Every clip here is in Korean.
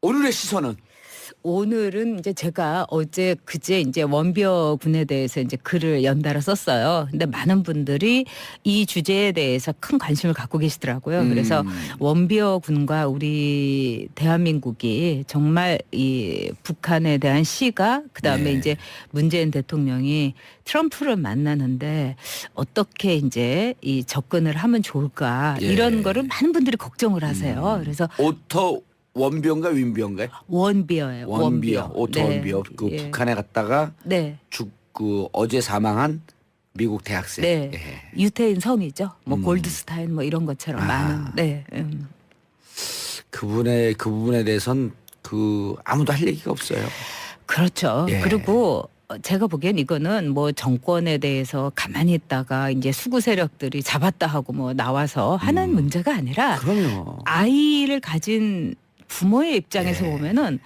오늘의 시선은 오늘은 이제 제가 어제 그제 이제 원비어 군에 대해서 이제 글을 연달아 썼어요. 근데 많은 분들이 이 주제에 대해서 큰 관심을 갖고 계시더라고요. 그래서 원비어 군과 우리 대한민국이 정말 이 북한에 대한 시가 그다음에 네. 이제 문재인 대통령이 트럼프를 만나는데 어떻게 이제 이 접근을 하면 좋을까 예. 이런 거를 많은 분들이 걱정을 하세요. 그래서 오토 원비어인가 윈비어인가요? 원비어예요. 원비어, 오토 네. 원비어. 그 예. 북한에 갔다가 네. 그 어제 사망한 미국 대학생. 네. 예. 유태인 성이죠. 뭐 골드스타인 뭐 이런 것처럼 많은. 네. 그 부분에 대해선 아무도 할 얘기가 없어요. 그렇죠. 예. 그리고 제가 보기엔 이거는 뭐 정권에 대해서 가만히 있다가 이제 수구 세력들이 잡았다 하고 뭐 나와서 하는 문제가 아니라 그럼요. 아이를 가진 부모의 입장에서 예. 보면은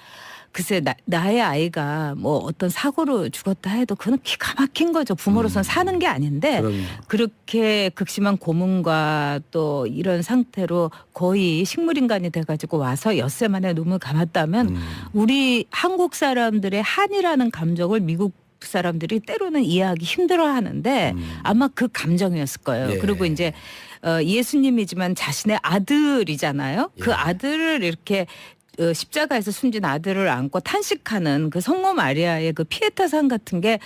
글쎄 나의 아이가 뭐 어떤 사고로 죽었다 해도 그건 기가 막힌 거죠. 부모로서는 사는 게 아닌데 그럼요. 그렇게 극심한 고문과 또 이런 상태로 거의 식물인간이 돼가지고 와서 엿새 만에 눈을 감았다면 우리 한국 사람들의 한이라는 감정을 미국 사람들이 때로는 이해하기 힘들어하는데 아마 그 감정이었을 거예요. 예. 그리고 이제 예수님이지만 자신의 아들이잖아요. 그 예. 아들을 이렇게 십자가에서 숨진 아들을 안고 탄식하는 그 성모 마리아의 그 피에타상 같은 게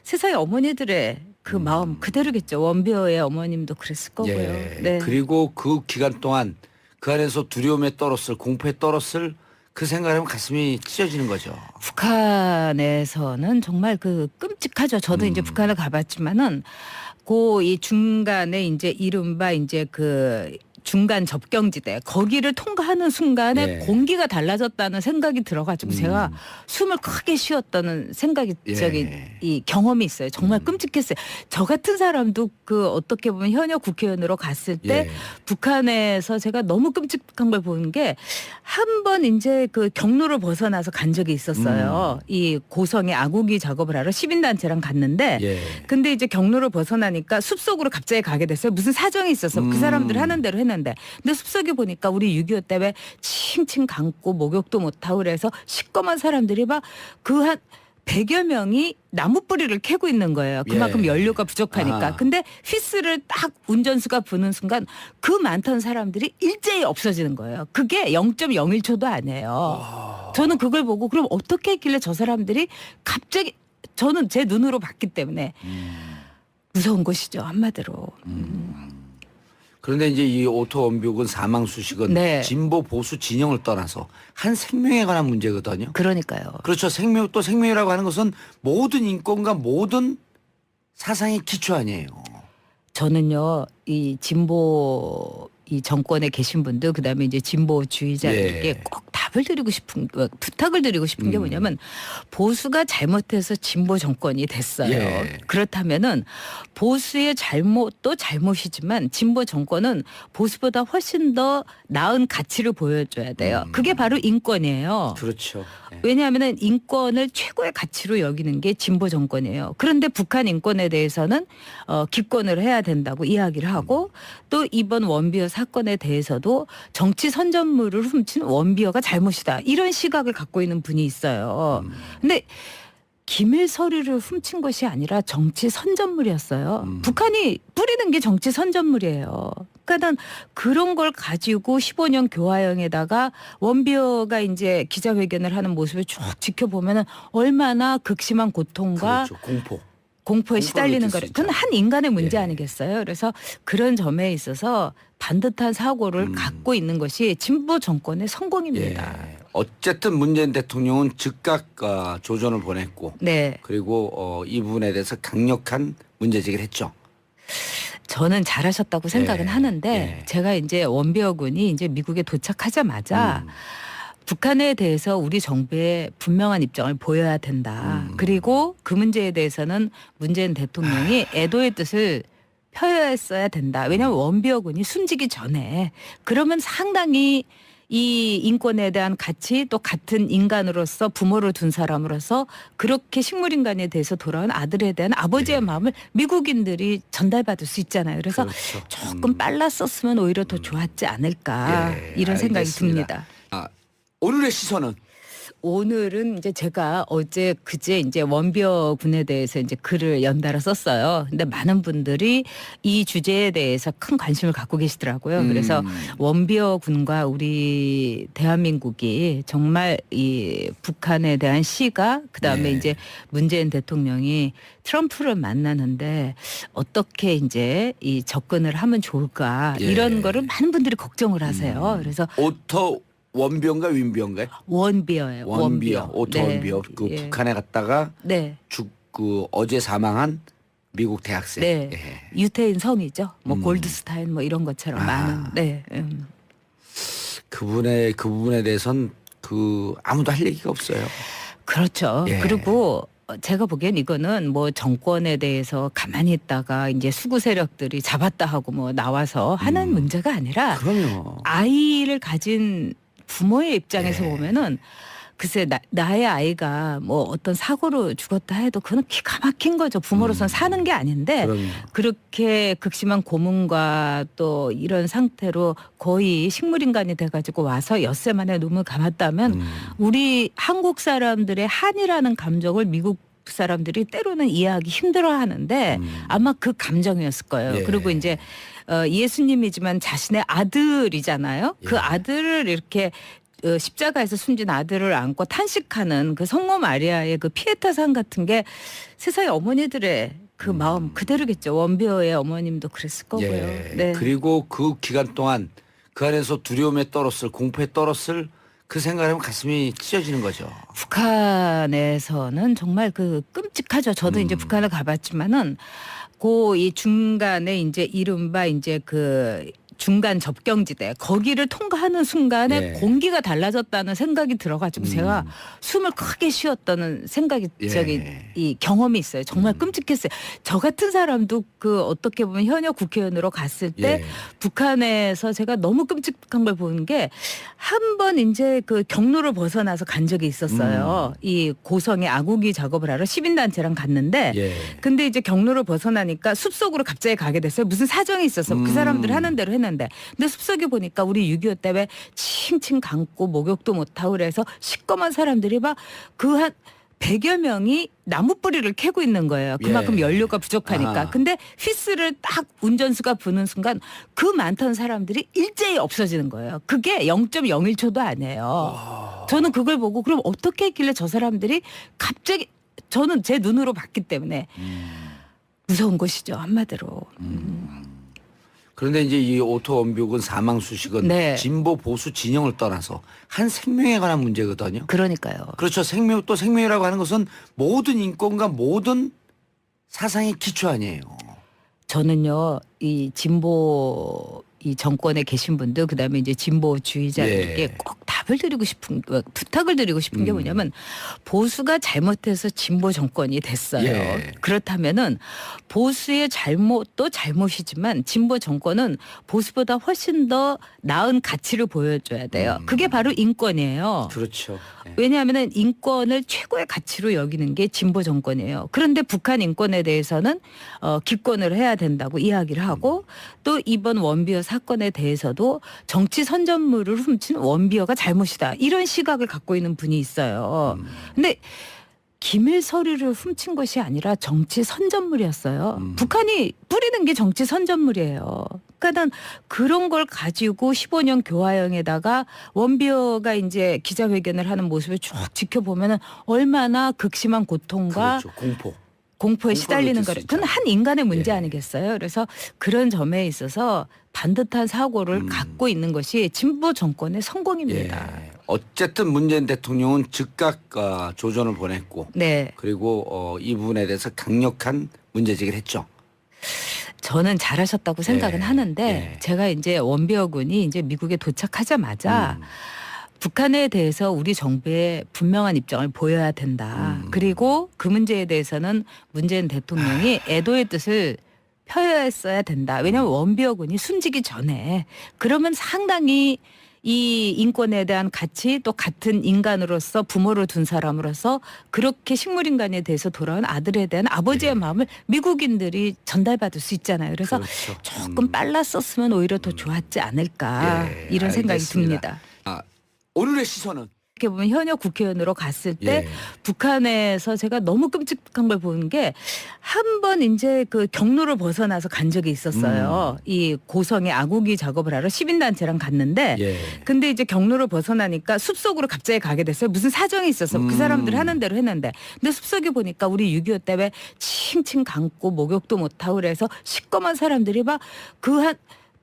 세상의 어머니들의 그 마음 그대로겠죠. 원비어의 어머님도 그랬을 거고요. 예. 네. 그리고 그 기간 동안 그 안에서 두려움에 떨었을 공포에 떨었을 그 생각하면 가슴이 찢어지는 거죠. 북한에서는 정말 그 끔찍하죠. 저도 이제 북한을 가봤지만은 그 이 중간에 이제 이른바 이제 그 중간 접경지대 거기를 통과하는 순간에 예. 공기가 달라졌다는 생각이 들어가지고 제가 숨을 크게 쉬었다는 생각이 예. 이 경험이 있어요. 정말 끔찍했어요. 저 같은 사람도 그 어떻게 보면 현역 국회의원으로 갔을 때 예. 북한에서 제가 너무 끔찍한 걸 보는 게 한 번 이제 그 경로를 벗어나서 간 적이 있었어요. 이 고성에 아구기 작업을 하러 시민단체랑 갔는데 예. 근데 이제 경로를 벗어나니까 숲속으로 갑자기 가게 됐어요. 무슨 사정이 있어서 그 사람들 하는 대로 했는데 근데 숲속에 보니까 우리 6.25 때문에 칭칭 감고 목욕도 못하고 그래서 시꺼먼 사람들이 막 그 한 100여 명이 나무 뿌리를 캐고 있는 거예요. 그만큼 예. 연료가 부족하니까. 아. 근데 휘스를 딱 운전수가 부는 순간 그 많던 사람들이 일제히 없어지는 거예요. 그게 0.01초도 아니에요. 저는 그걸 보고 그럼 어떻게 했길래 저 사람들이 갑자기 저는 제 눈으로 봤기 때문에 무서운 것이죠. 한마디로. 그런데 이제 이 오토 원비옥은 사망 수식은 네. 진보 보수 진영을 떠나서 한 생명에 관한 문제거든요. 그러니까요. 그렇죠. 또 생명이라고 하는 것은 모든 인권과 모든 사상의 기초 아니에요. 저는요, 이 진보 이 정권에 계신 분들 그다음에 이제 진보주의자들께 예. 꼭 답을 드리고 싶은 부탁을 드리고 싶은 게 뭐냐면 보수가 잘못해서 진보 정권이 됐어요. 예. 그렇다면은 보수의 잘못도 잘못이지만 진보 정권은 보수보다 훨씬 더 나은 가치를 보여줘야 돼요. 그게 바로 인권이에요. 그렇죠. 예. 왜냐하면 인권을 최고의 가치로 여기는 게 진보 정권이에요. 그런데 북한 인권에 대해서는 기권을 해야 된다고 이야기를 하고 또 이번 원비어 사건에 대해서도 정치 선전물을 훔친 원비어가 잘못이다. 이런 시각을 갖고 있는 분이 있어요. 근데 기밀 서류를 훔친 것이 아니라 정치 선전물이었어요. 북한이 뿌리는 게 정치 선전물이에요. 그러니까 그런 걸 가지고 15년 교화형에다가 원비어가 이제 기자회견을 하는 모습을 쭉 지켜보면은 얼마나 극심한 고통과 그렇죠. 공포에 공포에 시달리는 느낄 수 거를 있죠. 그건 한 인간의 문제 예. 아니겠어요? 그래서 그런 점에 있어서 반듯한 사고를 갖고 있는 것이 진보 정권의 성공입니다. 예. 어쨌든 문재인 대통령은 즉각 조전을 보냈고 네. 그리고 이 부분에 대해서 강력한 문제제기를 했죠. 저는 잘하셨다고 생각은 예. 하는데 예. 제가 이제 원비어 군이 이제 미국에 도착하자마자 북한에 대해서 우리 정부의 분명한 입장을 보여야 된다. 그리고 그 문제에 대해서는 문재인 대통령이 애도의 뜻을 표했어야 된다. 왜냐하면 원비어 군이 숨지기 전에 그러면 상당히 이 인권에 대한 가치 또 같은 인간으로서 부모를 둔 사람으로서 그렇게 식물인간에 대해서 돌아온 아들에 대한 아버지의 마음을 미국인들이 전달받을 수 있잖아요. 그래서 그렇죠. 조금 빨랐었으면 오히려 더 좋았지 않을까 예, 이런 생각이 알겠습니다. 듭니다. 오늘의 시선은 오늘은 이제 제가 어제 그제 이제 원비어 군에 대해서 이제 글을 연달아 썼어요. 근데 많은 분들이 이 주제에 대해서 큰 관심을 갖고 계시더라고요. 그래서 원비어 군과 우리 대한민국이 정말 이 북한에 대한 시가 그다음에 네. 이제 문재인 대통령이 트럼프를 만나는데 어떻게 이제 이 접근을 하면 좋을까 예. 이런 거를 많은 분들이 걱정을 하세요. 그래서 오토 원비어인가 윈비어인가요? 원비어예요. 원비어, 오토 네. 원비어. 그 예. 북한에 갔다가 네. 그 어제 사망한 미국 대학생. 네. 예. 유태인 성이죠. 뭐 골드스타인 뭐 이런 것처럼 많은. 네. 그 부분에 대해선 아무도 할 얘기가 없어요. 그렇죠. 예. 그리고 제가 보기엔 이거는 뭐 정권에 대해서 가만히 있다가 이제 수구 세력들이 잡았다 하고 뭐 나와서 하는 문제가 아니라 그럼요. 아이를 가진 부모의 입장에서 예. 보면은 글쎄 나의 아이가 뭐 어떤 사고로 죽었다 해도 그건 기가 막힌 거죠. 부모로서는 사는 게 아닌데 그럼요. 그렇게 극심한 고문과 또 이런 상태로 거의 식물인간이 돼가지고 와서 엿새 만에 눈을 감았다면 우리 한국 사람들의 한이라는 감정을 미국 사람들이 때로는 이해하기 힘들어하는데 아마 그 감정이었을 거예요. 예. 그리고 이제 예수님이지만 자신의 아들이잖아요. 그 예. 아들을 이렇게 십자가에서 숨진 아들을 안고 탄식하는 그 성모 마리아의 그 피에타상 같은 게 세상의 어머니들의 그 마음 그대로겠죠. 원비어의 어머님도 그랬을 거고요. 예. 네. 그리고 그 기간 동안 그 안에서 두려움에 떨었을 공포에 떨었을 그 생각하면 가슴이 찢어지는 거죠. 북한에서는 정말 그 끔찍하죠. 저도 이제 북한을 가봤지만은 이 중간에 이제 이른바 이제 그 중간 접경지대 거기를 통과하는 순간에 예. 공기가 달라졌다는 생각이 들어가지고 제가 숨을 크게 쉬었다는 생각이 예. 이 경험이 있어요. 정말 끔찍했어요. 저 같은 사람도 그 어떻게 보면 현역 국회의원으로 갔을 때 예. 북한에서 제가 너무 끔찍한 걸 보는 게 한 번 이제 그 경로를 벗어나서 간 적이 있었어요. 이 고성에 아구기 작업을 하러 시민단체랑 갔는데 예. 근데 이제 경로를 벗어나니까 숲속으로 갑자기 가게 됐어요. 무슨 사정이 있어서 그 사람들 하는 대로 했는데 근데 숲속에 보니까 우리 6.25 때문에 칭칭 감고 목욕도 못하고 그래서 시꺼먼 사람들이 막 그 한 100여 명이 나무 뿌리를 캐고 있는 거예요. 그만큼 예. 연료가 부족하니까. 아하. 근데 휘스를 딱 운전수가 부는 순간 그 많던 사람들이 일제히 없어지는 거예요. 그게 0.01초도 아니에요. 저는 그걸 보고 그럼 어떻게 했길래 저 사람들이 갑자기 저는 제 눈으로 봤기 때문에 무서운 것이죠. 한마디로. 그런데 이제 이 오토 원비옥은 사망 수식은 네. 진보 보수 진영을 떠나서 한 생명에 관한 문제거든요. 그러니까요. 그렇죠. 또 생명이라고 하는 것은 모든 인권과 모든 사상의 기초 아니에요. 저는요, 이 진보 이 정권에 계신 분들 그다음에 이제 진보주의자들에게 예. 꼭 답을 드리고 싶은 부탁을 드리고 싶은 게 뭐냐면 보수가 잘못해서 진보 정권이 됐어요. 예. 그렇다면은 보수의 잘못도 잘못이지만 진보 정권은 보수보다 훨씬 더 나은 가치를 보여줘야 돼요. 그게 바로 인권이에요. 그렇죠. 예. 왜냐하면 인권을 최고의 가치로 여기는 게 진보 정권이에요. 그런데 북한 인권에 대해서는 기권을 해야 된다고 이야기를 하고 또 이번 원비어 사건에 대해서도 정치 선전물을 훔친 원비어가 잘못이다. 이런 시각을 갖고 있는 분이 있어요. 근데 기밀 서류를 훔친 것이 아니라 정치 선전물이었어요. 북한이 뿌리는 게 정치 선전물이에요. 그러니까 그런 걸 가지고 15년 교화형에다가 원비어가 이제 기자회견을 하는 모습을 쭉 지켜보면 얼마나 극심한 고통과 그렇죠. 공포에 공포에 시달리는 느낄 수 거를 있죠. 그건 한 인간의 문제 예. 아니겠어요. 그래서 그런 점에 있어서 반듯한 사고를 갖고 있는 것이 진보 정권의 성공입니다. 예. 어쨌든 문재인 대통령은 즉각 조전을 보냈고 네. 그리고 이 부분에 대해서 강력한 문제 제기를 했죠. 저는 잘하셨다고 생각은 예. 하는데 예. 제가 이제 원비어 군이 이제 미국에 도착하자마자 북한에 대해서 우리 정부의 분명한 입장을 보여야 된다. 그리고 그 문제에 대해서는 문재인 대통령이 애도의 뜻을 표했어야 된다. 왜냐하면 원비어 군이 숨지기 전에 그러면 상당히 이 인권에 대한 가치 또 같은 인간으로서 부모를 둔 사람으로서 그렇게 식물인간에 대해서 돌아온 아들에 대한 아버지의 마음을 미국인들이 전달받을 수 있잖아요. 그래서 그렇죠. 조금 빨랐었으면 오히려 더 좋았지 않을까 예, 이런 생각이 알겠습니다. 듭니다. 오늘의 시선은 이렇게 보면 현역 국회의원으로 갔을 때 예. 북한에서 제가 너무 끔찍한 걸 보는 게 한 번 이제 그 경로를 벗어나서 간 적이 있었어요. 이 고성에 아구기 작업을 하러 시민단체랑 갔는데 예. 근데 이제 경로를 벗어나니까 숲속으로 갑자기 가게 됐어요. 무슨 사정이 있어서 그 사람들 하는 대로 했는데 근데 숲속에 보니까 우리 6.25 때문에 칭칭 감고 목욕도 못하고 그래서 시꺼먼 사람들이 막 그 한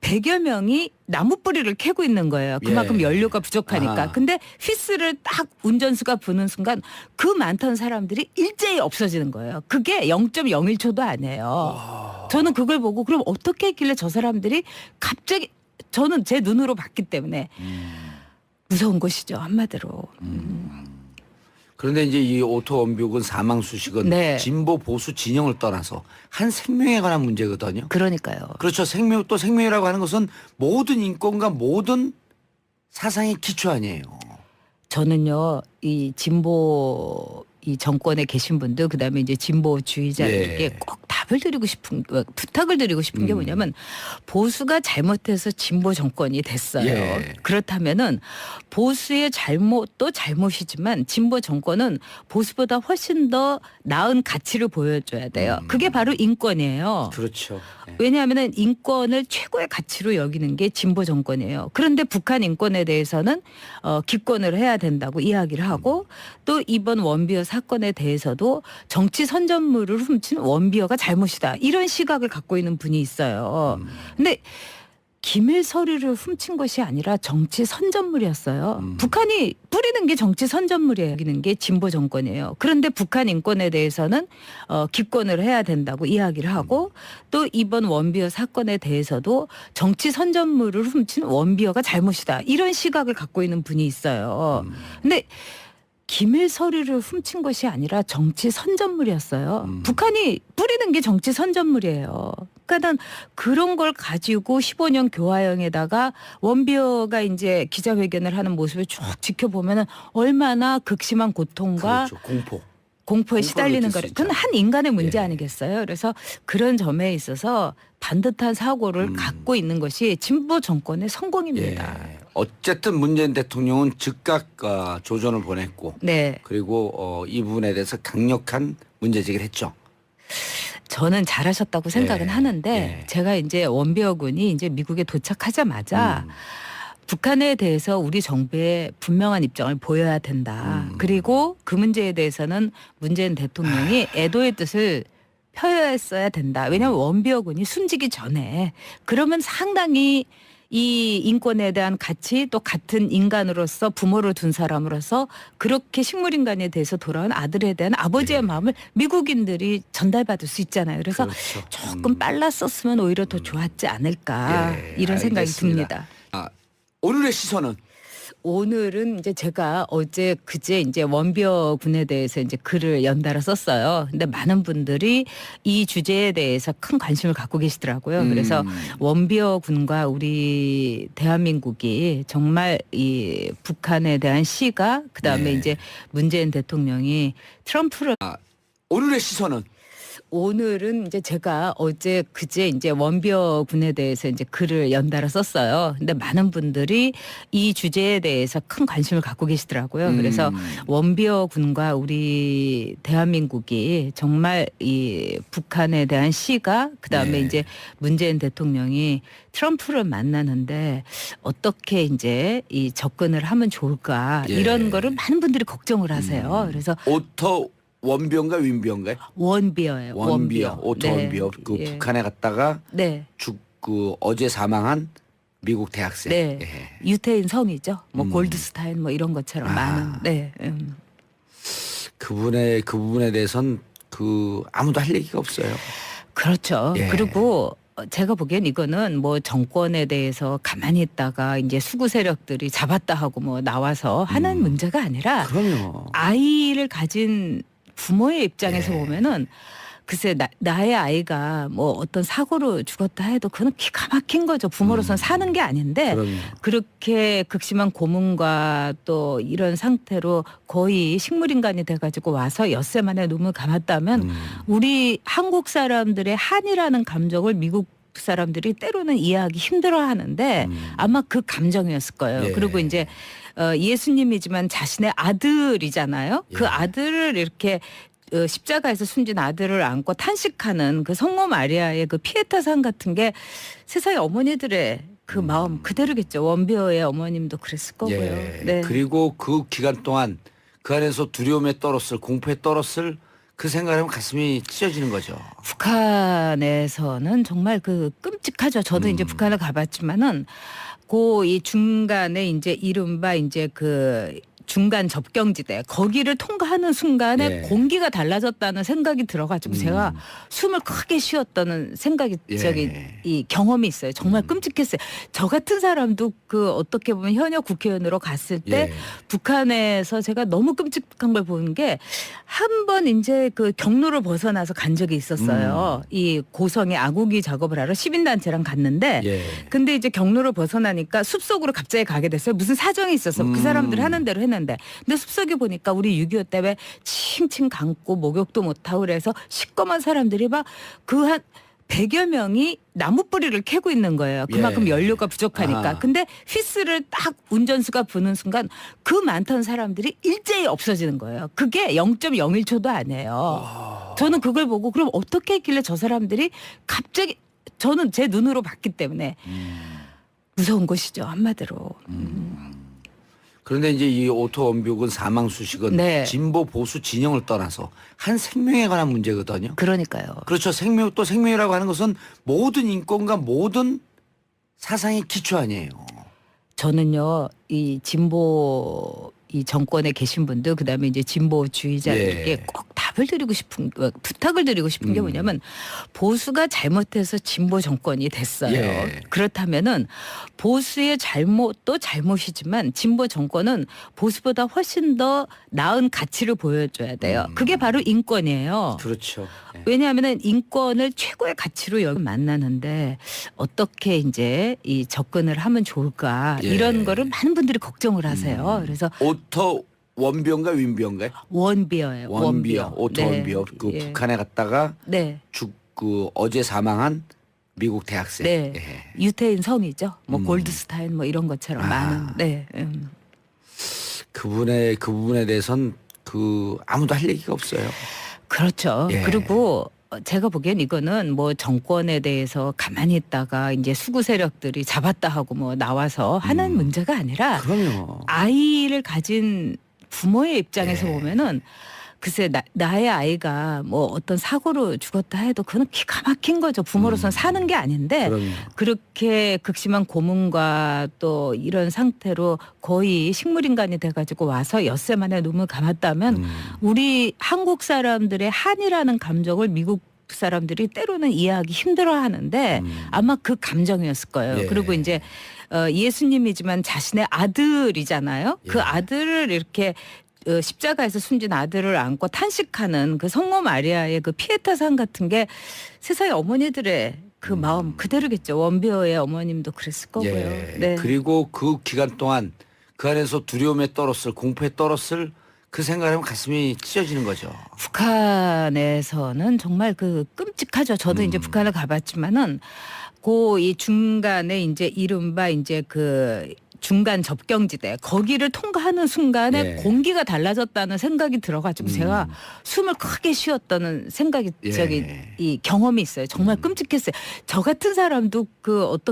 100여 명이 나무 뿌리를 캐고 있는 거예요. 그만큼 예. 연료가 부족하니까. 아하. 근데 휘스를 딱 운전수가 부는 순간 그 많던 사람들이 일제히 없어지는 거예요. 그게 0.01초도 아니에요. 저는 그걸 보고 그럼 어떻게 했길래 저 사람들이 갑자기 저는 제 눈으로 봤기 때문에 무서운 것이죠. 한마디로. 그런데 이제 이 오토 원벽은 사망 수식은 네. 진보 보수 진영을 떠나서 한 생명에 관한 문제거든요. 그러니까요. 그렇죠. 생명 또 생명이라고 하는 것은 모든 인권과 모든 사상의 기초 아니에요. 저는요, 이 진보 이 정권에 계신 분들 그다음에 이제 진보주의자들에게 예. 꼭 답을 드리고 싶은 부탁을 드리고 싶은 게 뭐냐면 보수가 잘못해서 진보 정권이 됐어요. 예. 그렇다면은 보수의 잘못도 잘못이지만 진보 정권은 보수보다 훨씬 더 나은 가치를 보여줘야 돼요. 그게 바로 인권이에요. 그렇죠. 예. 왜냐하면 인권을 최고의 가치로 여기는 게 진보 정권이에요. 그런데 북한 인권에 대해서는 기권을 해야 된다고 이야기를 하고 또 이번 원비어 사건에 대해서도 정치 선전물을 훔친 원비어가 잘못이다. 이런 시각을 갖고 있는 분이 있어요. 근데 기밀 서류를 훔친 것이 아니라 정치 선전물이었어요. 북한이 뿌리는 게 정치 선전물이에요. 여기는 게 진보 정권이에요. 그런데 북한 인권에 대해서는 기권을 해야 된다고 이야기를 하고 또 이번 원비어 사건에 대해서도 정치 선전물을 훔친 원비어가 잘못이다. 이런 시각을 갖고 있는 분이 있어요. 근데 기밀 서류를 훔친 것이 아니라 정치 선전물이었어요. 북한이 뿌리는 게 정치 선전물이에요. 그러니까 난 그런 걸 가지고 15년 교화형에다가 원비어가 이제 기자회견을 하는 모습을 쭉 지켜보면은 얼마나 극심한 고통과 그렇죠. 공포. 공포에 공포를 시달리는 느낄 수 거를 있죠. 그건 한 인간의 문제 예. 아니겠어요? 그래서 그런 점에 있어서 반듯한 사고를 갖고 있는 것이 진보 정권의 성공입니다. 예. 어쨌든 문재인 대통령은 즉각 조전을 보냈고 네. 그리고 이 부분에 대해서 강력한 문제 제기를 했죠. 저는 잘하셨다고 생각은 예. 하는데 예. 제가 이제 원비어 군이 이제 미국에 도착하자마자 북한에 대해서 우리 정부의 분명한 입장을 보여야 된다. 그리고 그 문제에 대해서는 문재인 대통령이 애도의 뜻을 표했어야 된다. 왜냐하면 원비어 군이 숨지기 전에 그러면 상당히 이 인권에 대한 가치 또 같은 인간으로서 부모를 둔 사람으로서 그렇게 식물인간에 대해서 돌아온 아들에 대한 아버지의 마음을 미국인들이 전달받을 수 있잖아요. 그래서 그렇죠. 조금 빨랐었으면 오히려 더 좋았지 않을까 예, 이런 생각이 알겠습니다. 듭니다. 오늘의 시선은 오늘은 이제 제가 어제 그제 이제 원비어 군에 대해서 이제 글을 연달아 썼어요. 근데 많은 분들이 이 주제에 대해서 큰 관심을 갖고 계시더라고요. 그래서 원비어 군과 우리 대한민국이 정말 이 북한에 대한 시가 그다음에 네. 이제 문재인 대통령이 트럼프를 오늘의 시선은 오늘은 이제 제가 어제 그제 이제 원비어 군에 대해서 이제 글을 연달아 썼어요. 근데 많은 분들이 이 주제에 대해서 큰 관심을 갖고 계시더라고요. 그래서 원비어 군과 우리 대한민국이 정말 이 북한에 대한 시가 그다음에 네. 이제 문재인 대통령이 트럼프를 만나는데 어떻게 이제 이 접근을 하면 좋을까 예. 이런 거를 많은 분들이 걱정을 하세요. 그래서 오토 원비어인가 윈비어인가요? 원비어예요. 원비어, 오토 네. 원비어. 그 예. 북한에 갔다가 네. 어제 사망한 미국 대학생. 네. 예. 유태인 성이죠. 뭐 골드스타인 뭐 이런 것처럼 많은. 네. 그 부분에 대해선 아무도 할 얘기가 없어요. 그렇죠. 예. 그리고 제가 보기엔 이거는 뭐 정권에 대해서 가만히 있다가 이제 수구 세력들이 잡았다 하고 뭐 나와서 하는 문제가 아니라 그럼요. 아이를 가진 부모의 입장에서 예. 보면은 글쎄 나의 아이가 뭐 어떤 사고로 죽었다 해도 그건 기가 막힌 거죠. 부모로서는 사는 게 아닌데 그럼요. 그렇게 극심한 고문과 또 이런 상태로 거의 식물인간이 돼가지고 와서 엿새 만에 눈을 감았다면 우리 한국 사람들의 한이라는 감정을 미국 사람들이 때로는 이해하기 힘들어하는데 아마 그 감정이었을 거예요. 예. 그리고 이제 예수님이지만 자신의 아들이잖아요. 예. 그 아들을 이렇게 십자가에서 숨진 아들을 안고 탄식하는 그 성모 마리아의 그 피에타상 같은 게 세상의 어머니들의 그 마음 그대로겠죠. 원비어의 어머님도 그랬을 거고요. 예. 네. 그리고 그 기간 동안 그 안에서 두려움에 떨었을 공포에 떨었을 그 생각하면 가슴이 찢어지는 거죠. 북한에서는 정말 그 끔찍하죠. 저도 이제 북한을 가봤지만은 그 이 중간에 이제 이른바 이제 그 중간 접경지대 거기를 통과하는 순간에 예. 공기가 달라졌다는 생각이 들어가지고 제가 숨을 크게 쉬었다는 생각이 예. 이 경험이 있어요. 정말 끔찍했어요. 저 같은 사람도 그 어떻게 보면 현역 국회의원으로 갔을 때 예. 북한에서 제가 너무 끔찍한 걸 보는 게 한 번 이제 그 경로를 벗어나서 간 적이 있었어요. 이 고성에 아구기 작업을 하러 시민단체랑 갔는데 예. 근데 이제 경로를 벗어나니까 숲속으로 갑자기 가게 됐어요. 무슨 사정이 있어서 그 사람들 하는 대로 했는데 근데 숲속에 보니까 우리 6.25 때문에 칭칭 감고 목욕도 못하고 그래서 시꺼먼 사람들이 막 그 한 100여 명이 나무 뿌리를 캐고 있는 거예요. 그만큼 예. 연료가 부족하니까. 아하. 근데 휘스를 딱 운전수가 부는 순간 그 많던 사람들이 일제히 없어지는 거예요. 그게 0.01초도 아니에요. 저는 그걸 보고 그럼 어떻게 했길래 저 사람들이 갑자기 저는 제 눈으로 봤기 때문에 무서운 곳이죠. 한마디로. 그런데 이제 이 오토 원벽은 사망 수식은 네. 진보 보수 진영을 떠나서 한 생명에 관한 문제거든요. 그러니까요. 그렇죠. 생명 또 생명이라고 하는 것은 모든 인권과 모든 사상의 기초 아니에요. 저는요, 이 진보 이 정권에 계신 분들 그다음에 이제 진보주의자들에게 예. 꼭 답을 드리고 싶은 부탁을 드리고 싶은 게 뭐냐면 보수가 잘못해서 진보 정권이 됐어요. 예. 그렇다면은 보수의 잘못도 잘못이지만 진보 정권은 보수보다 훨씬 더 나은 가치를 보여줘야 돼요. 그게 바로 인권이에요. 그렇죠. 예. 왜냐하면은 인권을 최고의 가치로 여기 만나는데 어떻게 이제 이 접근을 하면 좋을까 예. 이런 거를 많은 분들이 걱정을 하세요. 그래서 오토 원비어인가 윈비어인가요? 원비어예요. 원비어, 오토 네. 원비어. 그 예. 북한에 갔다가 네. 그 어제 사망한 미국 대학생. 네. 예. 유태인 성이죠. 뭐 골드스타인 뭐 이런 것처럼 많은. 네. 그 부분에 대해선 그 아무도 할 얘기가 없어요. 그렇죠. 예. 그리고 제가 보기엔 이거는 뭐 정권에 대해서 가만히 있다가 이제 수구 세력들이 잡았다 하고 뭐 나와서 하는 문제가 아니라 그럼요. 아이를 가진 부모의 입장에서 예. 보면은 글쎄 나의 아이가 뭐 어떤 사고로 죽었다 해도 그건 기가 막힌 거죠. 부모로서는 사는 게 아닌데 그럼요. 그렇게 극심한 고문과 또 이런 상태로 거의 식물인간이 돼가지고 와서 엿새 만에 눈을 감았다면 우리 한국 사람들의 한이라는 감정을 미국 사람들이 때로는 이해하기 힘들어하는데 아마 그 감정이었을 거예요. 예. 그리고 이제 예수님이지만 자신의 아들이잖아요. 그 예. 아들을 이렇게 십자가에서 숨진 아들을 안고 탄식하는 그 성모 마리아의 그 피에타상 같은 게 세상의 어머니들의 그 마음 그대로겠죠. 원비어의 어머님도 그랬을 거고요. 예. 네. 그리고 그 기간 동안 그 안에서 두려움에 떨었을 공포에 떨었을 그 생각하면 가슴이 찢어지는 거죠. 북한에서는 정말 그 끔찍하죠. 저도 이제 북한을 가봤지만은 그 이 중간에 이제 이른바 이제 그 중간 접경지대 거기를 통과하는 순간에 예. 공기가 달라졌다는 생각이 들어가지고 제가 숨을 크게 쉬었다는 생각이 예. 이 경험이 있어요. 정말 끔찍했어요. 저 같은 사람도 그 어떻게